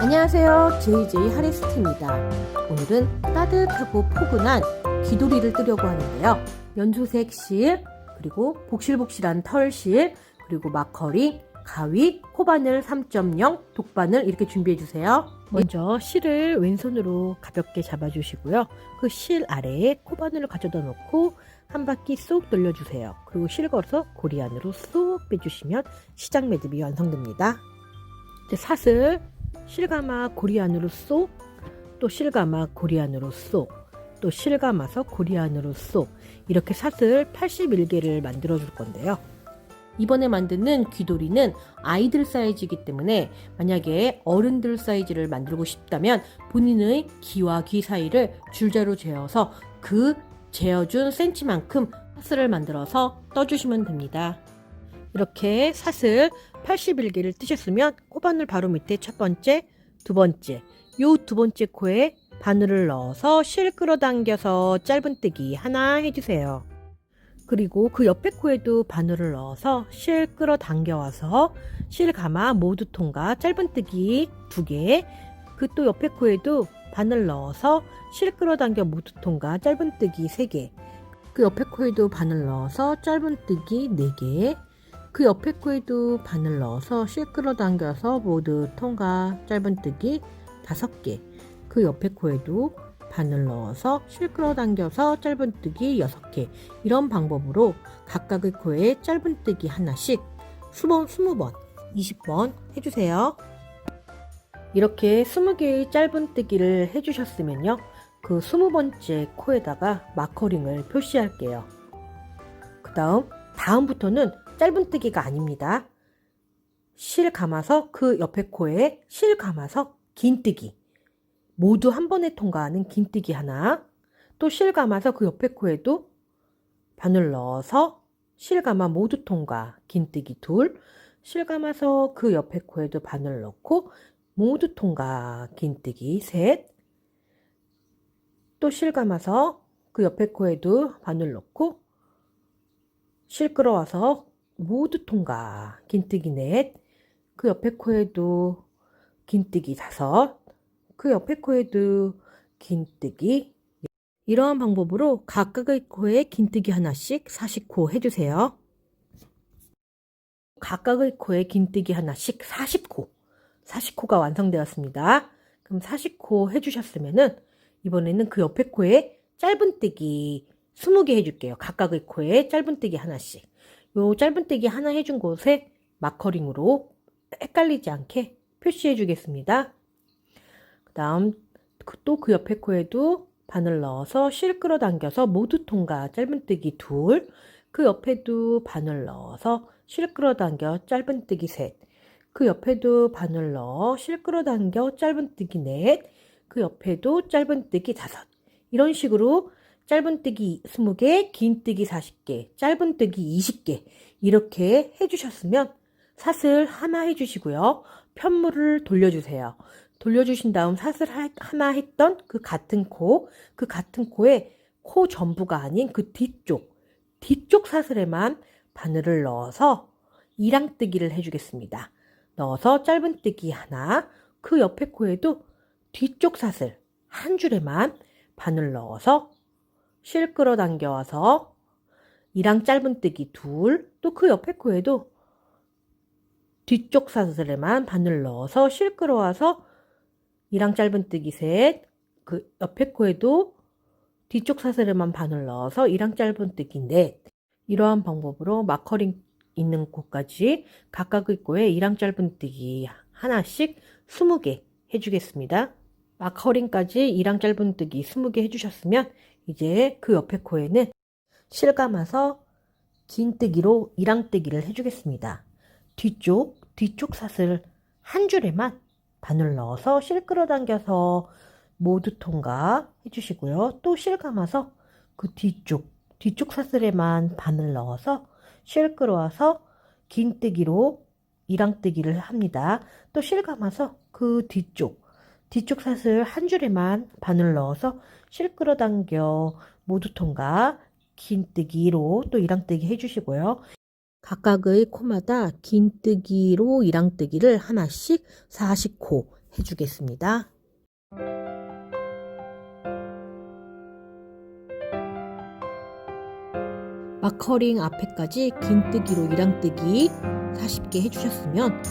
안녕하세요. JJ 하리스트입니다. 오늘은 따뜻하고 포근한 귀도리를 뜨려고 하는데요. 연두색 실, 그리고 복실복실한 털실, 그리고 마커링, 가위, 코바늘 3.0, 독바늘 이렇게 준비해주세요. 먼저 실을 왼손으로 가볍게 잡아주시고요. 그 실 아래에 코바늘을 가져다 놓고 한 바퀴 쏙 돌려주세요. 그리고 실 걸어서 고리 안으로 쏙 빼주시면 시작 매듭이 완성됩니다. 이제 사슬 실감아 고리 안으로 쏙, 또 실감아 고리 안으로 쏙, 또 실감아서 고리 안으로 쏙, 이렇게 사슬 81개를 만들어 줄 건데요. 이번에 만드는 귀도리는 아이들 사이즈이기 때문에 만약에 어른들 사이즈를 만들고 싶다면 본인의 귀와 귀 사이를 줄자로 재어서 그 재어준 센치만큼 사슬을 만들어서 떠주시면 됩니다. 이렇게 사슬 81개를 뜨셨으면 코바늘 바로 밑에 첫 번째, 두 번째, 요 두 번째 코에 바늘을 넣어서 실 끌어당겨서 짧은뜨기 하나 해주세요. 그리고 그 옆에 코에도 바늘을 넣어서 실 끌어당겨와서 실 감아 모두 통과 짧은뜨기 2개, 그 또 옆에 코에도 바늘 넣어서 실 끌어당겨 모두 통과 짧은뜨기 3개, 그 옆에 코에도 바늘 넣어서 짧은뜨기 4개, 그 옆에 코에도 바늘 넣어서 실 끌어당겨서 모두 통과 짧은뜨기 5개, 그 옆에 코에도 바늘 넣어서 실 끌어당겨서 짧은뜨기 6개, 이런 방법으로 각각의 코에 짧은뜨기 하나씩 20번, 20번 해주세요. 이렇게 20개의 짧은뜨기를 해주셨으면요, 그 20번째 코에다가 마커링을 표시할게요. 그 다음부터는 짧은뜨기가 아닙니다. 실 감아서 그 옆에 코에 실 감아서 긴뜨기, 모두 한 번에 통과하는 긴뜨기 하나, 또 실 감아서 그 옆에 코에도 바늘 넣어서 실 감아 모두 통과 긴뜨기 2, 실 감아서 그 옆에 코에도 바늘 넣고 모두 통과 긴뜨기 3, 또 실 감아서 그 옆에 코에도 바늘 넣고 실 끌어와서 모두 통과 긴뜨기 4, 그 옆에 코에도 긴뜨기 5, 그 옆에 코에도 긴뜨기, 이러한 방법으로 각각의 코에 긴뜨기 하나씩 40코 해주세요. 각각의 코에 긴뜨기 하나씩 40코가 완성되었습니다. 그럼 40코 해주셨으면은 이번에는 그 옆에 코에 짧은뜨기 20개 해줄게요. 각각의 코에 짧은뜨기 하나씩. 요 짧은뜨기 하나 해준 곳에 마커링으로 헷갈리지 않게 표시해 주겠습니다. 그 다음 또 그 옆에 코에도 바늘 넣어서 실 끌어당겨서 모두 통과 짧은뜨기 2, 그 옆에도 바늘 넣어서 실 끌어당겨 짧은뜨기 3, 그 옆에도 바늘 넣어 실 끌어당겨 짧은뜨기 4, 그 옆에도 짧은뜨기 5, 이런 식으로 짧은뜨기 20개, 긴뜨기 40개, 짧은뜨기 20개 이렇게 해주셨으면 사슬 하나 해주시고요. 편물을 돌려주세요. 돌려주신 다음 사슬 하나 했던 그 같은 코에 코 전부가 아닌 그 뒤쪽 사슬에만 바늘을 넣어서 이랑뜨기를 해주겠습니다. 넣어서 짧은뜨기 하나, 그 옆에 코에도 뒤쪽 사슬 한 줄에만 바늘 넣어서 실 끌어당겨와서 이랑 짧은뜨기 2, 또 그 옆에 코에도 뒤쪽 사슬에만 바늘 넣어서 실 끌어와서 이랑 짧은뜨기 3, 그 옆에 코에도 뒤쪽 사슬에만 바늘 넣어서 이랑 짧은뜨기 4, 이러한 방법으로 마커링 있는 곳까지 각각의 코에 이랑 짧은뜨기 하나씩 20개 해주겠습니다. 마커링까지 이랑 짧은뜨기 20개 해주셨으면 이제 그 옆에 코에는 실 감아서 긴뜨기로 이랑뜨기를 해주겠습니다. 뒤쪽 사슬 한 줄에만 바늘 넣어서 실 끌어당겨서 모두 통과 해주시고요. 또 실 감아서 그 뒤쪽 사슬에만 바늘 넣어서 실 끌어와서 긴뜨기로 이랑뜨기를 합니다. 또 실 감아서 그 뒤쪽 사슬 한 줄에만 바늘 넣어서 실 끌어당겨 모두 통과 긴뜨기로 또 이랑뜨기 해주시고요. 각각의 코마다 긴뜨기로 이랑뜨기를 하나씩 40코 해주겠습니다. 마커링 앞에까지 긴뜨기로 이랑뜨기 40개 해주셨으면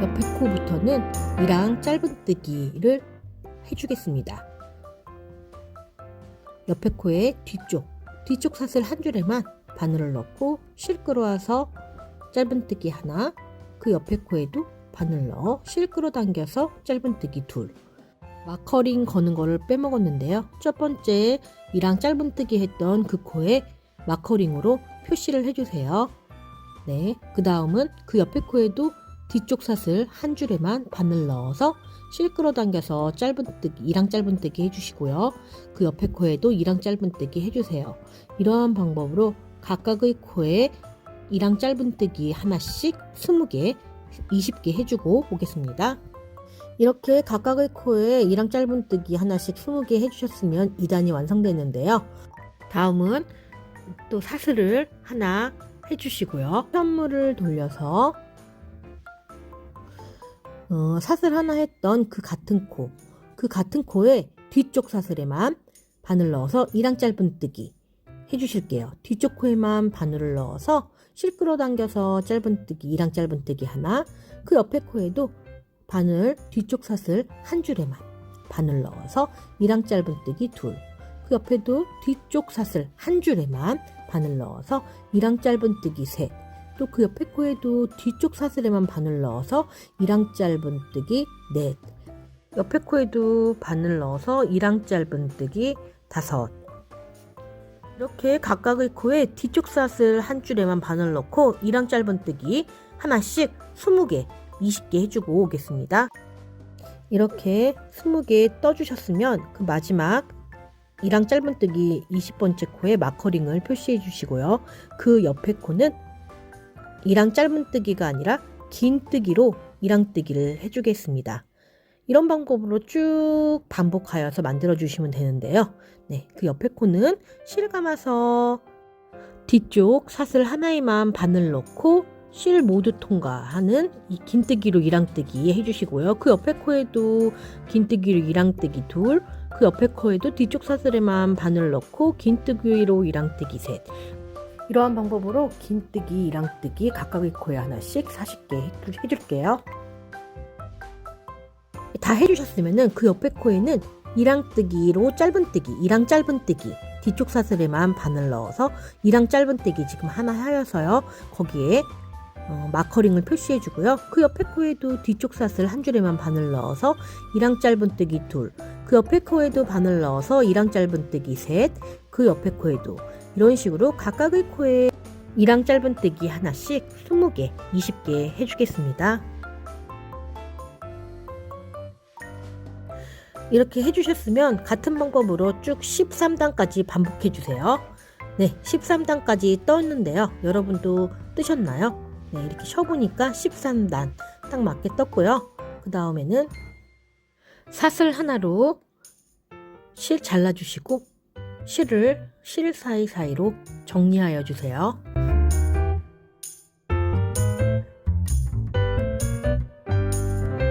옆에 코부터는 이랑 짧은뜨기를 해주겠습니다. 옆에 코의 뒤쪽 사슬 한 줄에만 바늘을 넣고 실 끌어와서 짧은뜨기 하나, 그 옆에 코에도 바늘 넣어 실 끌어당겨서 짧은뜨기 둘. 마커링 거는 거를 빼먹었는데요. 첫 번째 이랑 짧은뜨기 했던 그 코에 마커링으로 표시를 해주세요. 네, 그 다음은 그 옆에 코에도 뒤쪽 사슬 한 줄에만 바늘 넣어서 실 끌어당겨서 이랑 짧은뜨기 해주시고요. 그 옆에 코에도 이랑 짧은뜨기 해주세요. 이러한 방법으로 각각의 코에 이랑 짧은뜨기 하나씩 20개, 20개 해주고 오겠습니다. 이렇게 각각의 코에 이랑 짧은뜨기 하나씩 20개 해주셨으면 2단이 완성되는데요. 다음은 또 사슬을 하나 해주시고요. 현물을 돌려서 사슬 하나 했던 그 같은 코에 뒤쪽 사슬에만 바늘 넣어서 이랑 짧은뜨기 해주실게요. 뒤쪽 코에만 바늘을 넣어서 실 끌어당겨서 짧은뜨기, 이랑 짧은뜨기 하나, 그 옆에 코에도 바늘 뒤쪽 사슬 한 줄에만 바늘 넣어서 이랑 짧은뜨기 둘, 그 옆에도 뒤쪽 사슬 한 줄에만 바늘 넣어서 이랑 짧은뜨기 셋, 또 그 옆에 코에도 뒤쪽 사슬에만 바늘 넣어서 이랑 짧은뜨기 넷, 옆에 코에도 바늘 넣어서 이랑 짧은뜨기 다섯. 이렇게 각각의 코에 뒤쪽 사슬 한 줄에만 바늘 넣고 이랑 짧은뜨기 하나씩 20개, 20개 해주고 오겠습니다. 이렇게 20개 떠주셨으면 그 마지막 이랑 짧은뜨기 20번째 코에 마커링을 표시해 주시고요. 그 옆에 코는 이랑 짧은뜨기가 아니라 긴뜨기로 이랑뜨기를 해주겠습니다. 이런 방법으로 쭉 반복하여서 만들어 주시면 되는데요. 네, 그 옆에 코는 실 감아서 뒤쪽 사슬 하나에만 바늘 넣고 실 모두 통과하는 이 긴뜨기로 이랑뜨기 해주시고요. 그 옆에 코에도 긴뜨기로 이랑뜨기 둘, 그 옆에 코에도 뒤쪽 사슬에만 바늘 넣고 긴뜨기로 이랑뜨기 셋. 이러한 방법으로 긴뜨기, 이랑뜨기 각각의 코에 하나씩 40개 해줄게요. 다 해주셨으면은 그 옆에 코에는 이랑뜨기로 짧은뜨기, 이랑 짧은뜨기 뒤쪽 사슬에만 바늘 넣어서 이랑 짧은뜨기 지금 하나 하여서요. 거기에 마커링을 표시해 주고요. 그 옆에 코에도 뒤쪽 사슬 한 줄에만 바늘 넣어서 이랑 짧은뜨기 둘, 그 옆에 코에도 바늘 넣어서 이랑 짧은뜨기 셋, 그 옆에 코에도 이런 식으로 각각의 코에 이랑 짧은뜨기 하나씩 20개, 20개 해주겠습니다. 이렇게 해주셨으면 같은 방법으로 쭉 13단까지 반복해 주세요. 네, 13단까지 떴는데요. 여러분도 뜨셨나요? 네, 이렇게 쳐보니까 13단 딱 맞게 떴고요. 그 다음에는 사슬 하나로 실 잘라주시고 실 사이사이로 정리하여 주세요.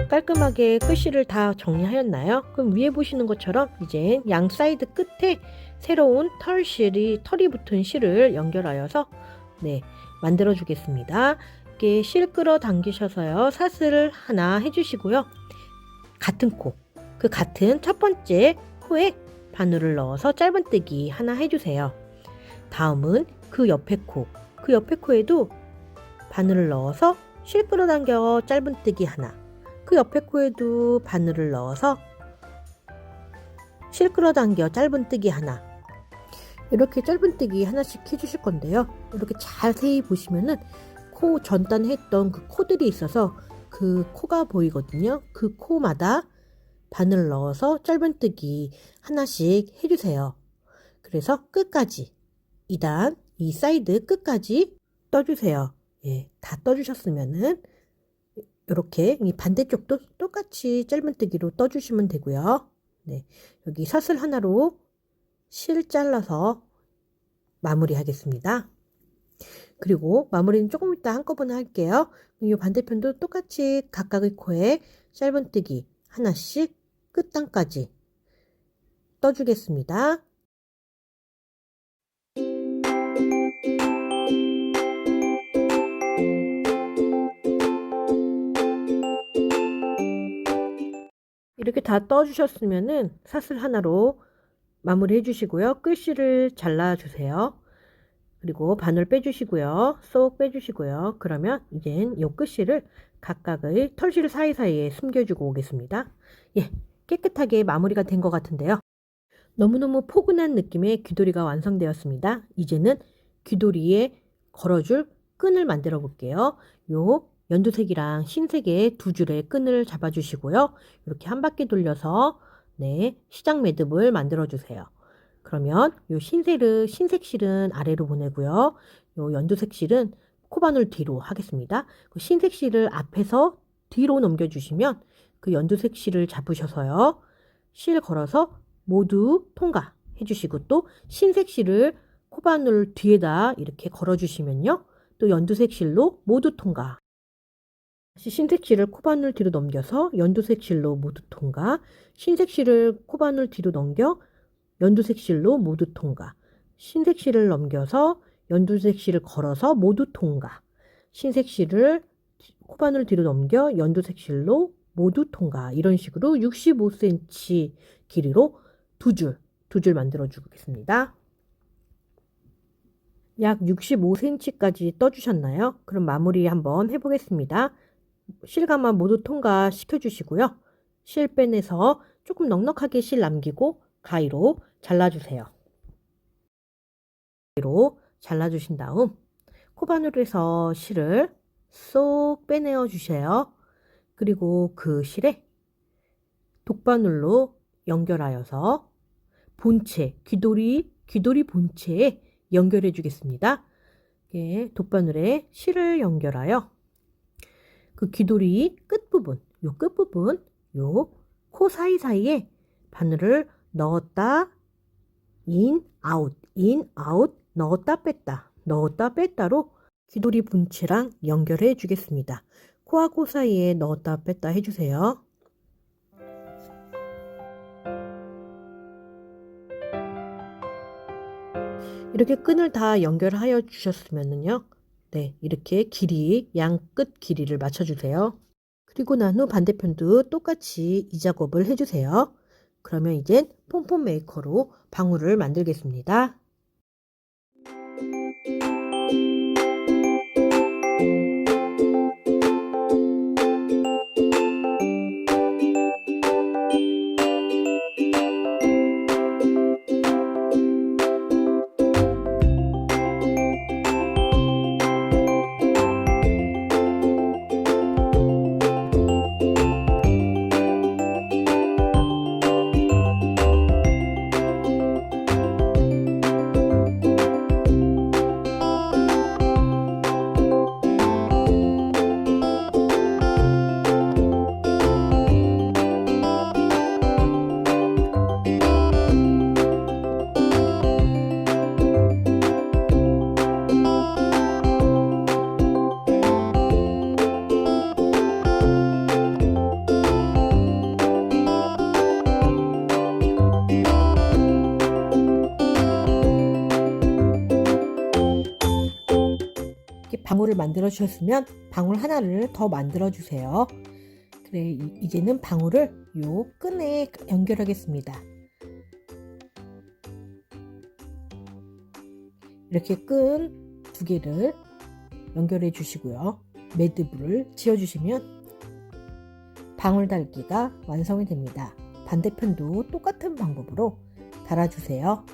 깔끔하게 끝실을 다 정리하였나요? 그럼 위에 보시는 것처럼 이제 양 사이드 끝에 새로운 털이 붙은 실을 연결하여서 만들어 주겠습니다. 이렇게 실 끌어 당기셔서요. 사슬을 하나 해주시고요. 같은 코, 그 같은 첫 번째 코에 바늘을 넣어서 짧은뜨기 하나 해주세요. 다음은 그 옆에 코에도 바늘을 넣어서 실 끌어 당겨 짧은뜨기 하나, 그 옆에 코에도 바늘을 넣어서 실 끌어당겨 짧은뜨기 하나, 이렇게 짧은뜨기 하나씩 해주실 건데요. 이렇게 자세히 보시면은 코 전단에 했던 그 코들이 있어서 그 코가 보이거든요. 그 코마다 바늘을 넣어서 짧은뜨기 하나씩 해주세요. 그래서 끝까지 2단 이 사이드 끝까지 떠주세요. 예, 다 떠주셨으면은 이렇게 이 반대쪽도 똑같이 짧은뜨기로 떠주시면 되고요. 네, 여기 사슬 하나로 실 잘라서 마무리 하겠습니다. 그리고 마무리는 조금 이따 한꺼번에 할게요. 이 반대편도 똑같이 각각의 코에 짧은뜨기 하나씩 끝단까지 떠주겠습니다. 이렇게 다 떠주셨으면은 사슬 하나로 마무리 해주시고요. 끝실을 잘라주세요. 그리고 바늘 빼주시고요. 쏙 빼주시고요. 그러면 이젠 요 끝실을 각각의 털실 사이사이에 숨겨주고 오겠습니다. 예, 깨끗하게 마무리가 된 것 같은데요. 너무너무 포근한 느낌의 귀돌이가 완성되었습니다. 이제는 귀돌이에 걸어줄 끈을 만들어 볼게요. 요 연두색이랑 흰색의 두 줄의 끈을 잡아주시고요. 이렇게 한 바퀴 돌려서 네, 시작 매듭을 만들어 주세요. 그러면 요 흰색 실은 아래로 보내고요. 요 연두색 실은 코바늘 뒤로 하겠습니다. 그 흰색 실을 앞에서 뒤로 넘겨주시면 그 연두색 실을 잡으셔서요. 실 걸어서 모두 통과 해주시고 또 흰색 실을 코바늘 뒤에다 이렇게 걸어주시면요. 또 연두색 실로 모두 통과. 다시 흰색 실을 코바늘 뒤로 넘겨서 연두색 실로 모두 통과. 흰색 실을 코바늘 뒤로 넘겨 연두색 실로 모두 통과. 흰색 실을 넘겨서 연두색 실을 걸어서 모두 통과. 흰색 실을 코바늘 뒤로 넘겨 연두색 실로 모두 통과. 이런 식으로 65cm 길이로 두 줄 만들어 주겠습니다. 약 65cm까지 떠주셨나요? 그럼 마무리 한번 해보겠습니다. 실감만 모두 통과시켜 주시고요. 실 빼내서 조금 넉넉하게 실 남기고 가위로 잘라주세요. 가위로 잘라주신 다음 코바늘에서 실을 쏙 빼내어 주세요. 그리고 그 실에 독바늘로 연결하여서 본체, 귀돌이 본체에 연결해 주겠습니다. 예, 독바늘에 실을 연결하여 그 귀돌이 끝부분, 요 끝부분, 요 코 사이사이에 바늘을 넣었다, 인, 아웃, 넣었다, 뺐다로 귀돌이 본체랑 연결해 주겠습니다. 코와 코 사이에 넣었다, 뺐다 해주세요. 이렇게 끈을 다 연결하여 주셨으면요. 네, 이렇게 양 끝 길이를 맞춰주세요. 그리고 난 후 반대편도 똑같이 이 작업을 해주세요. 그러면 이젠 폼폼 메이커로 방울을 만들겠습니다. 방울을 만들어 주셨으면 방울 하나를 더 만들어 주세요. 그래, 이제는 방울을 요 끈에 연결하겠습니다. 이렇게 끈 두 개를 연결해 주시고요. 매듭을 지어 주시면 방울 달기가 완성이 됩니다. 반대편도 똑같은 방법으로 달아주세요.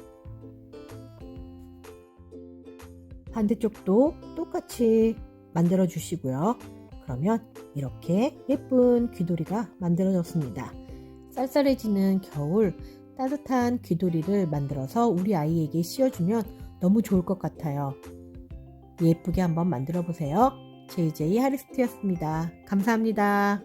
반대쪽도 똑같이 만들어 주시고요. 그러면 이렇게 예쁜 귀돌이가 만들어졌습니다. 쌀쌀해지는 겨울 따뜻한 귀돌이를 만들어서 우리 아이에게 씌워주면 너무 좋을 것 같아요. 예쁘게 한번 만들어 보세요. JJ 하리스트였습니다. 감사합니다.